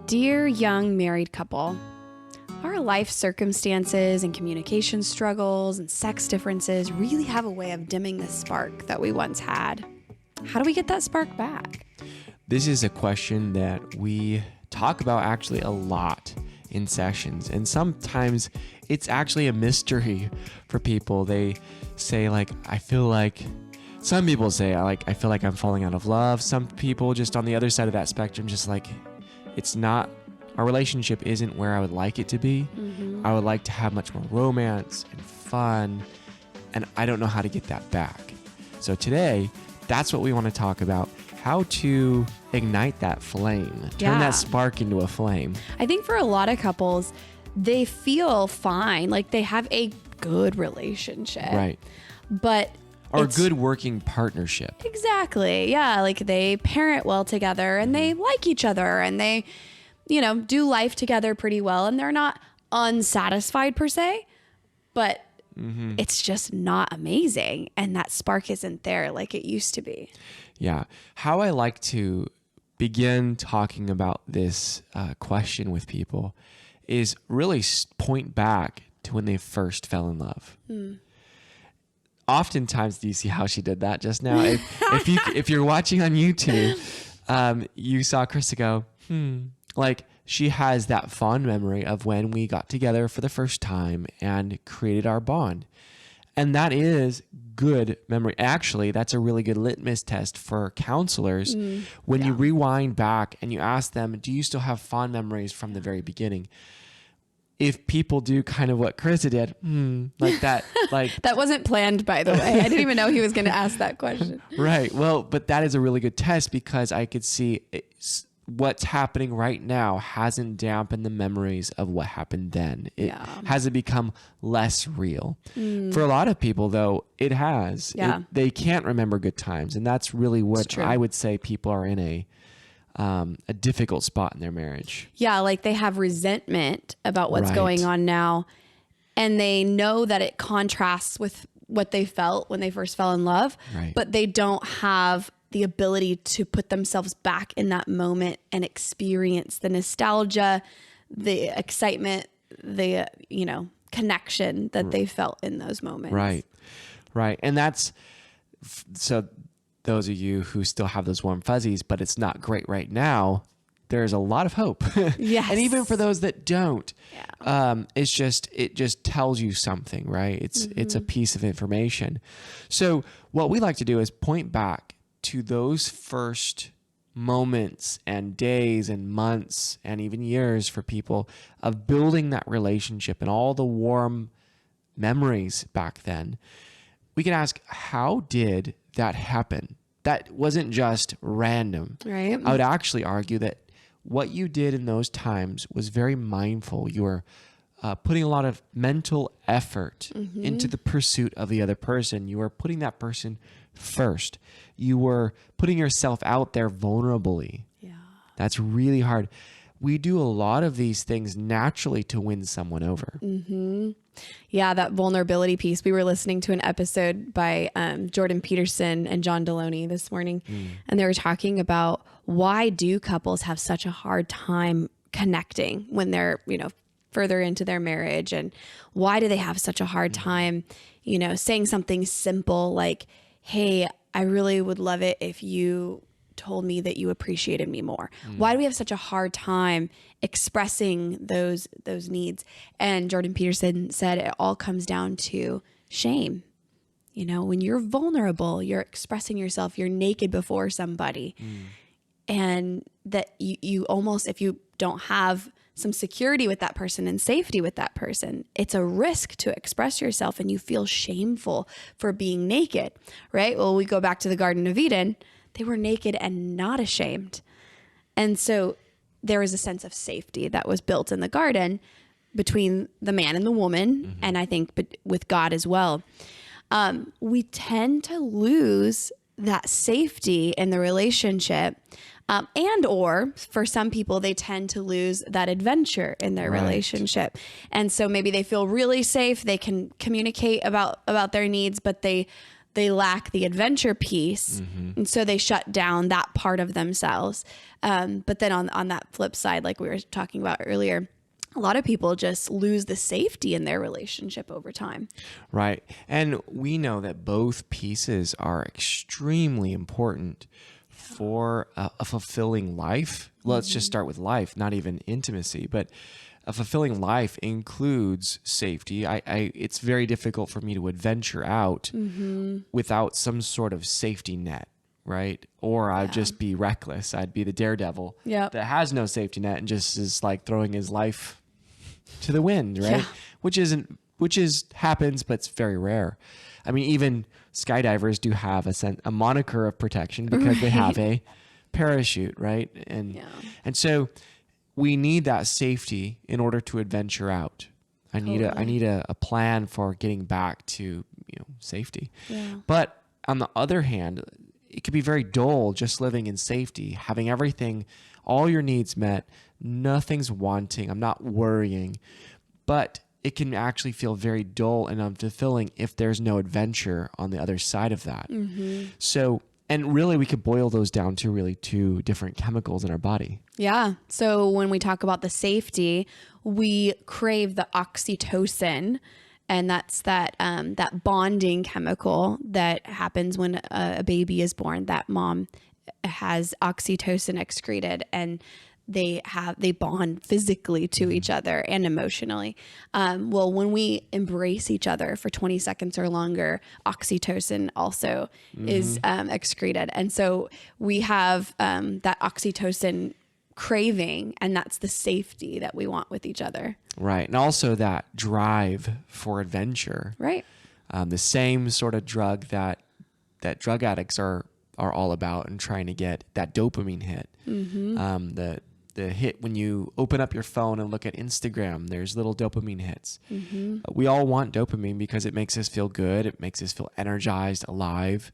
Dear young married couple, our life circumstances and communication struggles and sex differences really have a way of dimming the spark that we once had. How do we get that spark back? This is a question that we talk about actually a lot in sessions, and sometimes it's actually a mystery for people. They say I feel like, some people say I feel like I'm falling out of love. Some people just on the other side of that spectrum, just it's not, our relationship isn't where I would like it to be. Mm-hmm. I would like to have much more romance and fun, and I don't know how to get that back. So today, that's what we want to talk about, how to ignite that flame, turn that spark into a flame. I think for a lot of couples, they feel fine, like they have a good relationship. Right. But or a good working partnership. Exactly. Yeah. Like they parent well together and they like each other and they, do life together pretty well. And they're not unsatisfied per se, but it's just not amazing. And that spark isn't there like it used to be. Yeah. How I like to begin talking about this question with people is really point back to when they first fell in love. Oftentimes, do you see how she did that just now? If you're watching on YouTube, you saw Krista go, she has that fond memory of when we got together for the first time and created our bond. And that is good memory. Actually, that's a really good litmus test for counselors. When you rewind back and you ask them, do you still have fond memories from the very beginning? If people do kind of what Krista did, that wasn't planned, by the way. I didn't even know he was going to ask that question. Right. Well, but that is a really good test because I could see what's happening right now hasn't dampened the memories of what happened then. It hasn't become less real. For a lot of people, though, it has. Yeah. They can't remember good times, and that's really what I would say people are in a difficult spot in their marriage. Yeah, like they have resentment about what's going on now, and they know that it contrasts with what they felt when they first fell in love, but they don't have the ability to put themselves back in that moment and experience the nostalgia, the excitement, the, connection that they felt in those moments. Right. And that's, so those of you who still have those warm fuzzies, but it's not great right now, there's a lot of hope. Yes. And even for those that don't, it just tells you something, right? It's a piece of information. So what we like to do is point back to those first moments and days and months and even years for people of building that relationship and all the warm memories back then. We can ask, how did that happen? That wasn't just random. Right. I would actually argue that what you did in those times was very mindful. You were putting a lot of mental effort into the pursuit of the other person. You were putting that person first. You were putting yourself out there vulnerably. Yeah. That's really hard. We do a lot of these things naturally to win someone over. Yeah, that vulnerability piece. We were listening to an episode by Jordan Peterson and John Deloney this morning, and they were talking about why do couples have such a hard time connecting when they're, further into their marriage, and why do they have such a hard time, saying something simple like, hey, I really would love it if you told me that you appreciated me more. Why do we have such a hard time expressing those needs? And Jordan Peterson said it all comes down to shame. When you're vulnerable, you're expressing yourself, you're naked before somebody. And that you almost, if you don't have some security with that person and safety with that person, it's a risk to express yourself and you feel shameful for being naked, right? Well, we go back to the Garden of Eden. They were naked and not ashamed. And so there was a sense of safety that was built in the garden between the man and the woman, and I think with God as well. We tend to lose that safety in the relationship, and or for some people, they tend to lose that adventure in their relationship. And so maybe they feel really safe. They can communicate about their needs, but they they lack the adventure piece. And so they shut down that part of themselves. But then on that flip side, like we were talking about earlier, a lot of people just lose the safety in their relationship over time. Right. And we know that both pieces are extremely important for a fulfilling life. Let's just start with life, not even intimacy, but a fulfilling life includes safety. It's very difficult for me to adventure out without some sort of safety net, right? Or I'd just be reckless. I'd be the daredevil that has no safety net and just is like throwing his life to the wind, right? Which happens, but it's very rare. I mean, even skydivers do have a moniker of protection because they have a parachute, right? And so we need that safety in order to adventure out. I need a plan for getting back to safety. But on the other hand, it could be very dull just living in safety, having everything, all your needs met, nothing's wanting, I'm not worrying. But it can actually feel very dull and unfulfilling if there's no adventure on the other side of that. So, and really we could boil those down to really two different chemicals in our body. Yeah. So when we talk about the safety, we crave the oxytocin, and that's that bonding chemical that happens when a baby is born. That mom has oxytocin excreted, and they bond physically to each other and emotionally. Well, when we embrace each other for 20 seconds or longer, oxytocin also is excreted. And so we have that oxytocin craving, and that's the safety that we want with each other. Right. And also that drive for adventure. Right. The same sort of drug that drug addicts are all about, and trying to get that dopamine hit. The hit when you open up your phone and look at Instagram, there's little dopamine hits. We all want dopamine because it makes us feel good. It makes us feel energized, alive.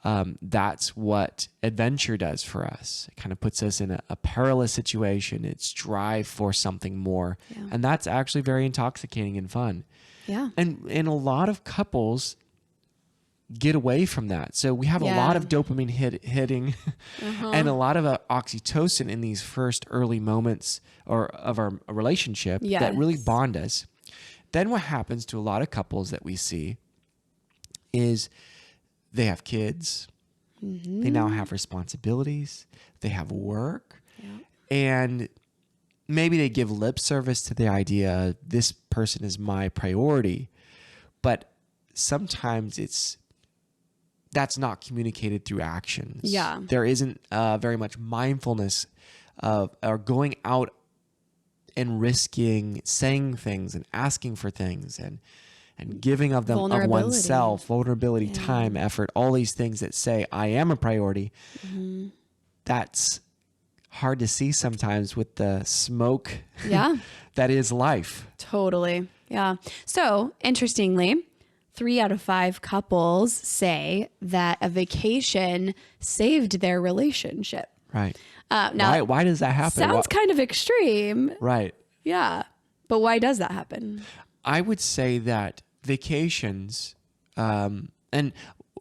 That's what adventure does for us. It kind of puts us in a perilous situation. It's drive for something more. And that's actually very intoxicating and fun. Yeah. And a lot of couples get away from that. So we have a lot of dopamine hitting and a lot of oxytocin in these first early moments of our relationship that really bond us. Then what happens to a lot of couples that we see is they have kids. They now have responsibilities. They have work. And maybe they give lip service to the idea, this person is my priority. But sometimes that's not communicated through actions. There isn't very much mindfulness or going out and risking saying things and asking for things and giving of oneself, vulnerability, time, effort, all these things that say, I am a priority. That's hard to see sometimes with the smoke that is life. Totally. Yeah. So interestingly, 3 out of 5 couples say that a vacation saved their relationship. Right. Now, why does that happen? Sounds kind of extreme. Right. Yeah. But why does that happen? I would say that vacations, and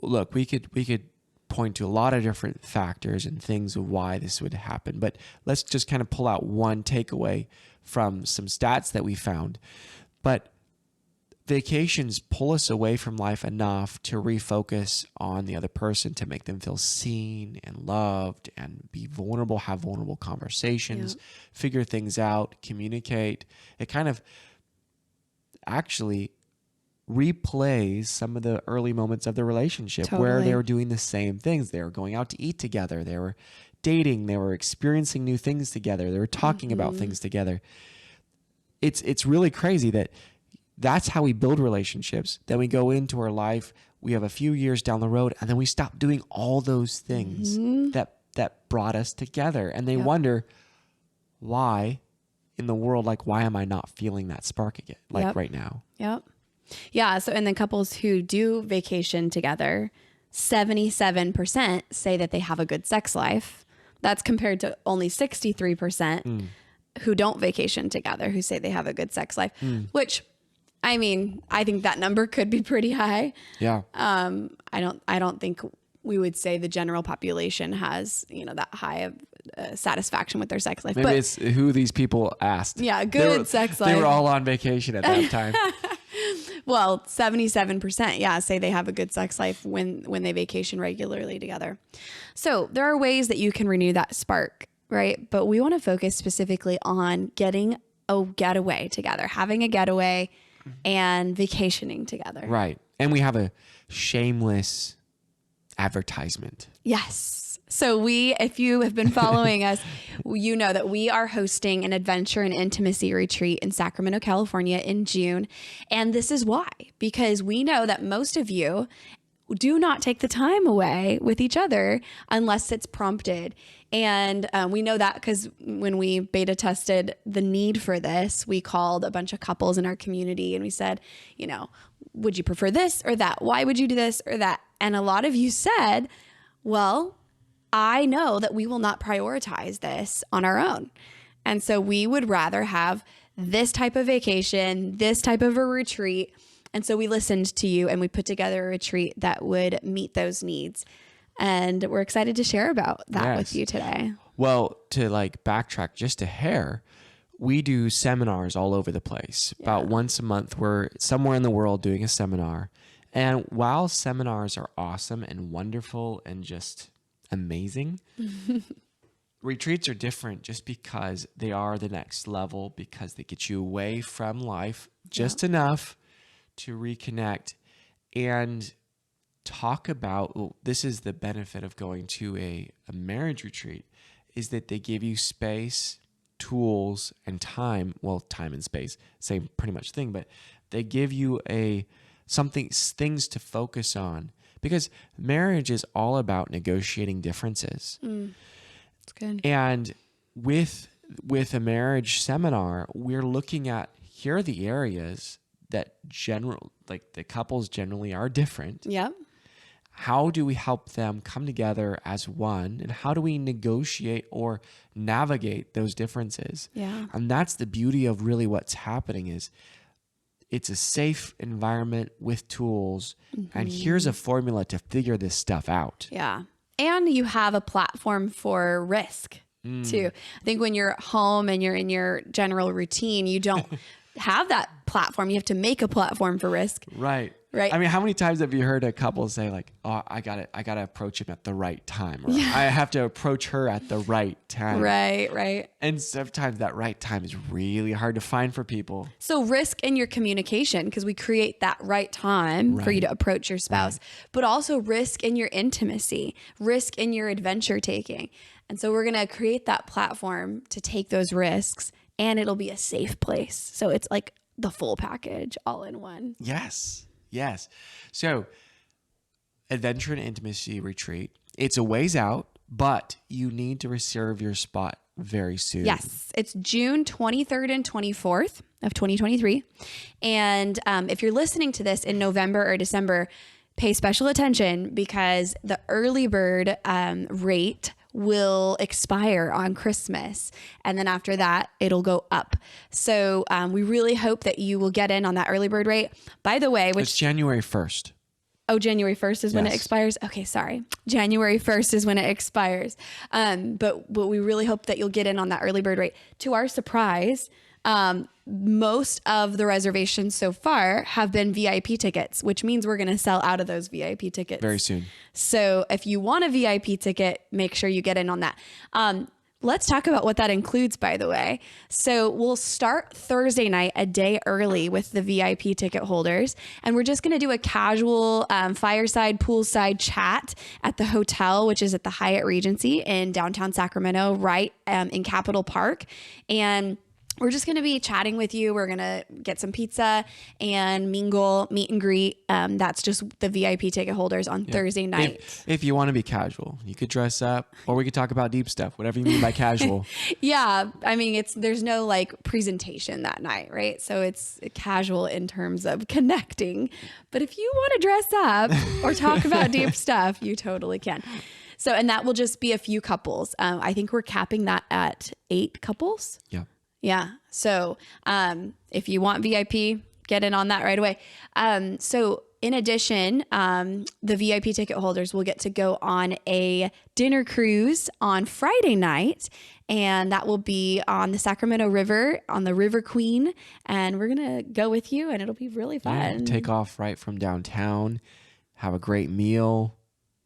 look, we could point to a lot of different factors and things of why this would happen, but let's just kind of pull out one takeaway from some stats that we found. But vacations pull us away from life enough to refocus on the other person, to make them feel seen and loved and be vulnerable, have vulnerable conversations, figure things out, communicate. It kind of actually replays some of the early moments of the relationship where they were doing the same things. They were going out to eat together. They were dating. They were experiencing new things together. They were talking about things together. It's really crazy that's how we build relationships. Then we go into our life, we have a few years down the road, and then we stop doing all those things that brought us together. And they wonder, why in the world, like, why am I not feeling that spark again, right now? Yeah. So, and then couples who do vacation together, 77% say that they have a good sex life. That's compared to only 63% who don't vacation together, who say they have a good sex life, which I mean, I think that number could be pretty high. Yeah. I don't think we would say the general population has, that high of satisfaction with their sex life. Maybe But it's who these people asked. yeah, good sex life. They were all on vacation at that time. Well, 77%, say they have a good sex life when they vacation regularly together. So there are ways that you can renew that spark, right? But we want to focus specifically on getting a getaway together, having a getaway and vacationing together. Right. And we have a shameless advertisement. Yes. So if you have been following us, you know that we are hosting an adventure and intimacy retreat in Sacramento, California in June. And this is why, because we know that most of you do not take the time away with each other unless it's prompted. And we know that because when we beta tested the need for this, we called a bunch of couples in our community and we said, would you prefer this or that? Why would you do this or that? And a lot of you said, well, I know that we will not prioritize this on our own. And so we would rather have this type of vacation, this type of a retreat. And so we listened to you and we put together a retreat that would meet those needs. And we're excited to share about that with you today. Well, to backtrack just a hair, we do seminars all over the place. Yeah. About once a month, we're somewhere in the world doing a seminar. And while seminars are awesome and wonderful and just amazing, retreats are different just because they are the next level, because they get you away from life just enough to reconnect and talk about, this is the benefit of going to a marriage retreat, is that they give you space, tools, and time. Well, time and space, same pretty much thing, but they give you things to focus on, because marriage is all about negotiating differences. That's good. And with a marriage seminar, we're looking at, here are the areas that the couples generally are different. Yep. How do we help them come together as one? And how do we negotiate or navigate those differences? Yeah. And that's the beauty of really what's happening is it's a safe environment with tools. And here's a formula to figure this stuff out. Yeah. And you have a platform for risk too. I think when you're home and you're in your general routine, you don't have that platform. You have to make a platform for risk. Right. Right. I mean, how many times have you heard a couple say oh, I gotta approach him at the right time, or I have to approach her at the right time. Right. And sometimes that right time is really hard to find for people. So risk in your communication, because we create that right time for you to approach your spouse, but also risk in your intimacy, risk in your adventure taking. And so we're going to create that platform to take those risks, and it'll be a safe place. So it's like the full package all in one. Yes. So adventure and intimacy retreat, it's a ways out, but you need to reserve your spot very soon. Yes. It's June 23rd and 24th of 2023. And if you're listening to this in November or December, pay special attention, because the early bird rate will expire on Christmas. And then after that, it'll go up. So we really hope that you will get in on that early bird rate. By the way, it's January 1st. Oh, January 1st is when it expires? Okay, sorry. January 1st is when it expires. But we really hope that you'll get in on that early bird rate. To our surprise, most of the reservations so far have been VIP tickets, which means we're going to sell out of those VIP tickets very soon. So if you want a VIP ticket, make sure you get in on that. Let's talk about what that includes, by the way. So we'll start Thursday night a day early with the VIP ticket holders. And we're just going to do a casual fireside, poolside chat at the hotel, which is at the Hyatt Regency in downtown Sacramento, right in Capitol Park. And we're just going to be chatting with you. We're going to get some pizza and mingle, meet and greet. That's just the VIP ticket holders on Thursday night. If you want to be casual, you could dress up, or we could talk about deep stuff, whatever you mean by casual. Yeah. I mean, there's no presentation that night, right? So it's casual in terms of connecting. But if you want to dress up or talk about deep stuff, you totally can. So, and that will just be a few couples. I think we're capping that at 8 couples. Yeah. Yeah. So if you want VIP, get in on that right away. So in addition, the VIP ticket holders will get to go on a dinner cruise on Friday night, and that will be on the Sacramento River on the River Queen. And we're going to go with you, and it'll be really fun. Yeah, take off right from downtown, have a great meal,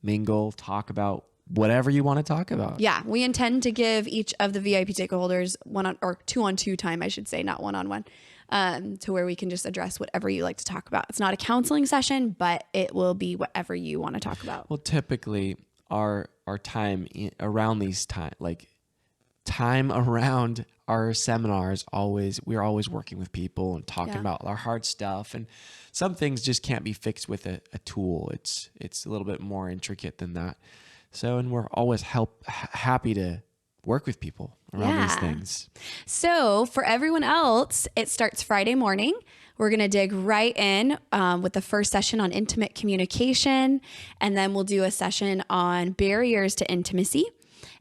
mingle, talk about whatever you want to talk about. Yeah, we intend to give each of the VIP ticket holders two-on-two time, I should say, not one-on-one, to where we can just address whatever you like to talk about. It's not a counseling session, but it will be whatever you want to talk about. Well, typically our time around these time around our seminars, we're always working with people and talking about our hard stuff, and some things just can't be fixed with a tool. It's a little bit more intricate than that. So, and we're always happy to work with people around these things. So for everyone else, it starts Friday morning. We're going to dig right in with the first session on intimate communication, and then we'll do a session on barriers to intimacy.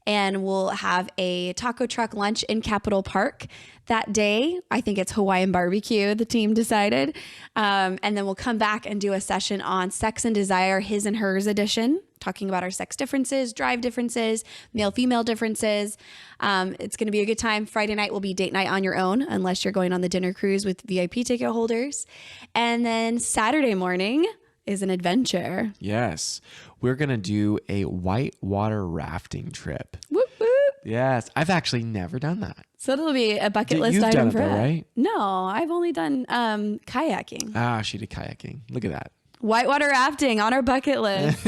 And we'll have a taco truck lunch in Capitol Park that day. I think it's Hawaiian barbecue, the team decided. And then we'll come back and do a session on sex and desire, his and hers edition, talking about our sex differences, drive differences, male-female differences. It's going to be a good time. Friday night will be date night on your own, unless you're going on the dinner cruise with VIP ticket holders. And then Saturday morning is an adventure. Yes. We're going to do a whitewater rafting trip. Whoop, whoop. Yes. I've actually never done that. So it'll be a bucket list You've item done it for though, us. right? No, I've only done kayaking. Ah, she did kayaking. Look at that. Whitewater rafting on our bucket list.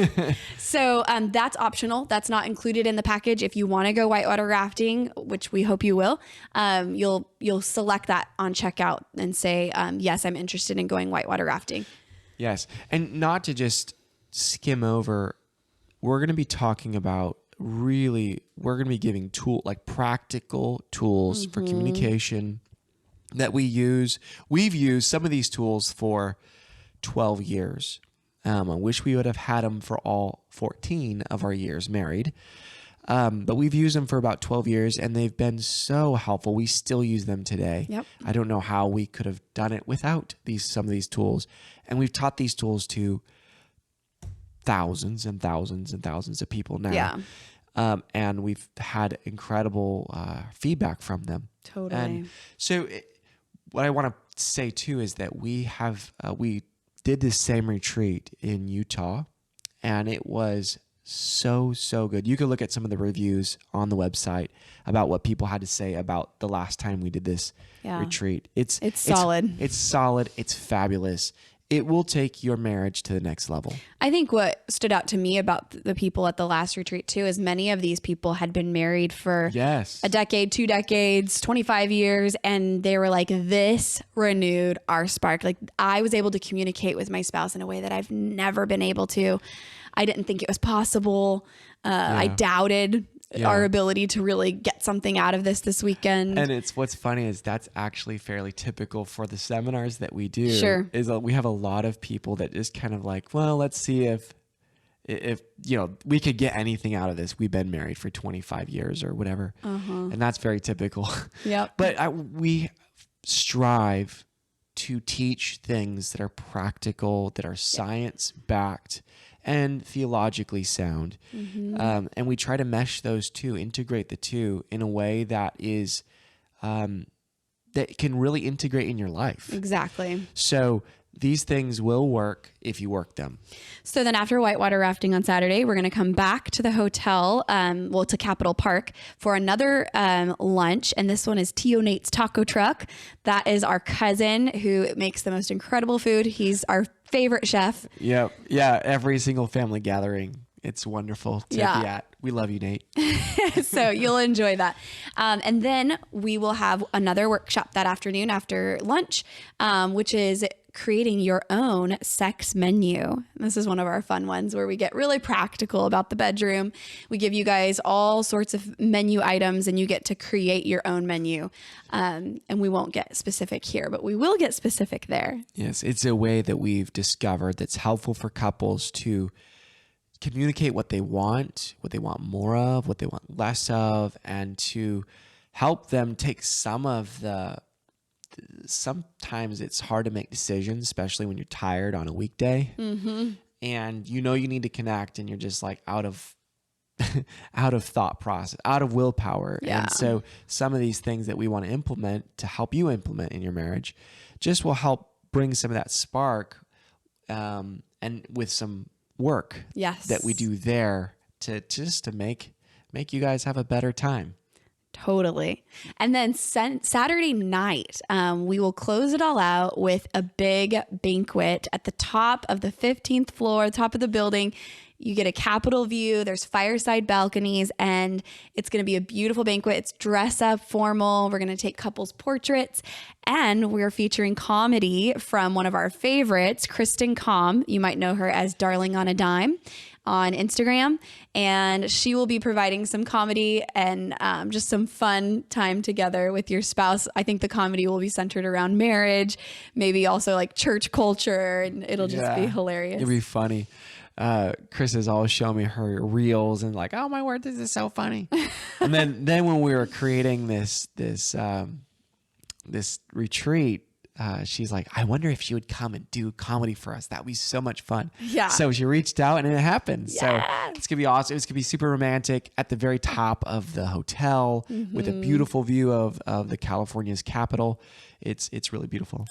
So that's optional. That's not included in the package. If you want to go whitewater rafting, which we hope you will, you'll select that on checkout and say, yes, I'm interested in going whitewater rafting. Yes. And not to just skim over, we're going to be talking about we're going to be giving practical tools for communication that we use. We've used some of these tools for 12 years. I wish we would have had them for all 14 of our years married. But we've used them for about 12 years, and they've been so helpful. We still use them today. Yep. I don't know how we could have done it without some of these tools. And we've taught these tools to thousands and thousands and thousands of people now. Yeah. And we've had incredible feedback from them. Totally. And so what I want to say too is that we did this same retreat in Utah, and it was so good. You can look at some of the reviews on the website about what people had to say about the last time we did this retreat. It's solid. It's solid. It's fabulous. It will take your marriage to the next level. I think what stood out to me about the people at the last retreat too is many of these people had been married for a decade, 2 decades, 25 years. And they were like, this renewed our spark. Like, I was able to communicate with my spouse in a way that I've never been able to. I didn't think it was possible. I doubted our ability to really get something out of this weekend. And what's funny is that's actually fairly typical for the seminars that we do. Sure. Is we have a lot of people that just kind of like, well, let's see if we could get anything out of this. We've been married for 25 years or whatever. And that's very typical. Yep. But we strive to teach things that are practical, that are science backed and theologically sound. And we try to mesh those two, integrate the two in a way that is, that can really integrate in your life. Exactly. So these things will work if you work them. So then after whitewater rafting on Saturday, we're going to come back to the hotel, to Capitol Park for another lunch. And this one is Tio Nate's Taco Truck. That is our cousin who makes the most incredible food. He's our favorite chef. Yep. Yeah. Every single family gathering, it's wonderful to be at. We love you, Nate. So you'll enjoy that. And then we will have another workshop that afternoon after lunch, which is creating your own sex menu. This is one of our fun ones where we get really practical about the bedroom. We give you guys all sorts of menu items and you get to create your own menu. And we won't get specific here, but we will get specific there. Yes, it's a way that we've discovered that's helpful for couples to communicate what they want more of, what they want less of, and to help them take some of the sometimes it's hard to make decisions, especially when you're tired on a weekday. And you need to connect, and you're just like out of thought process, out of willpower. Yeah. And so some of these things that we want to implement to help you implement in your marriage just will help bring some of that spark, and with some work that we do there to make you guys have a better time. Totally. And then Saturday night, we will close it all out with a big banquet at the top of the 15th floor, top of the building. You get a capitol view. There's fireside balconies, and it's going to be a beautiful banquet. It's dress up, formal. We're going to take couples portraits, and we're featuring comedy from one of our favorites, Kristen Kalm. You might know her as Darling on a Dime on Instagram, and she will be providing some comedy and just some fun time together with your spouse. I think the comedy will be centered around marriage, maybe also like church culture, and it'll just be hilarious. It'll be funny. Chris has always shown me her reels and like, oh my word, this is so funny. And then when we were creating this retreat, she's like, I wonder if she would come and do comedy for us. That would be so much fun. Yeah. So she reached out and it happened. Yeah. So it's going to be awesome. It's going to be super romantic at the very top of the hotel with a beautiful view of the California's capital. It's really beautiful.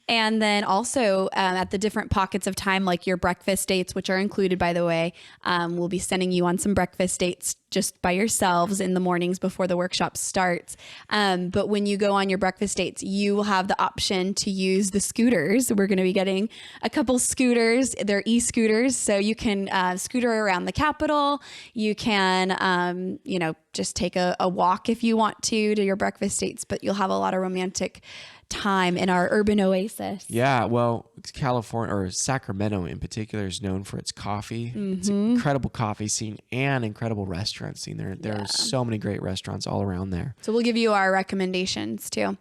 And then also at the different pockets of time, like your breakfast dates, which are included, by the way, we'll be sending you on some breakfast dates just by yourselves in the mornings before the workshop starts. But when you go on your breakfast dates, you will have the option to use the scooters. We're going to be getting a couple scooters. They're e-scooters. So you can scooter around the Capitol. You can, just take a walk if you want to your breakfast dates, but you'll have a lot of romantic time in our urban oasis. Yeah, well, California, or Sacramento in particular, is known for its coffee. It's an incredible coffee scene and incredible restaurant scene. There are so many great restaurants all around there. So we'll give you our recommendations too.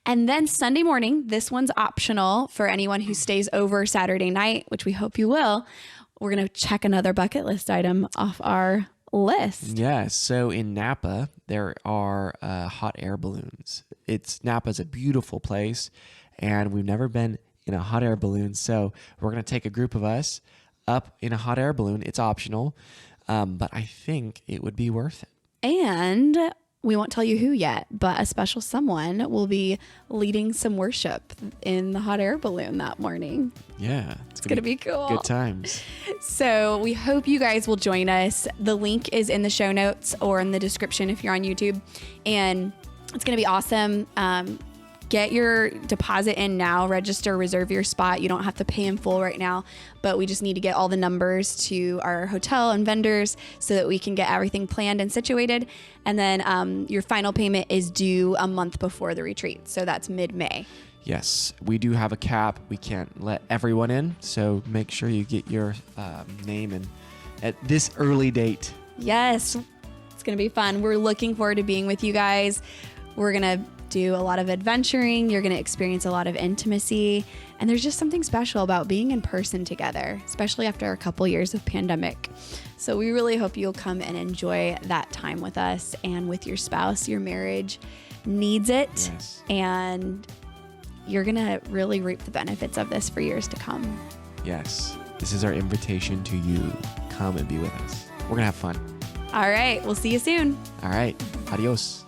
And then Sunday morning, this one's optional for anyone who stays over Saturday night, which we hope you will. We're going to check another bucket list item off our list. Yeah, so in Napa, there are hot air balloons. Napa's a beautiful place, and we've never been in a hot air balloon, so we're going to take a group of us up in a hot air balloon. It's optional, but I think it would be worth it. And we won't tell you who yet, but a special someone will be leading some worship in the hot air balloon that morning. Yeah. It's going to be cool. Good times. So we hope you guys will join us. The link is in the show notes or in the description if you're on YouTube. And it's going to be awesome. Get your deposit in now, register, reserve your spot. You don't have to pay in full right now, but we just need to get all the numbers to our hotel and vendors so that we can get everything planned and situated. And then your final payment is due a month before the retreat. So that's mid-May. Yes, we do have a cap. We can't let everyone in. So make sure you get your name in at this early date. Yes, it's going to be fun. We're looking forward to being with you guys. We're going to do a lot of adventuring. You're going to experience a lot of intimacy. And there's just something special about being in person together, especially after a couple years of pandemic. So we really hope you'll come and enjoy that time with us and with your spouse. Your marriage needs it. Yes. And you're going to really reap the benefits of this for years to come. Yes. This is our invitation to you. Come and be with us. We're going to have fun. All right. We'll see you soon. All right. Adios.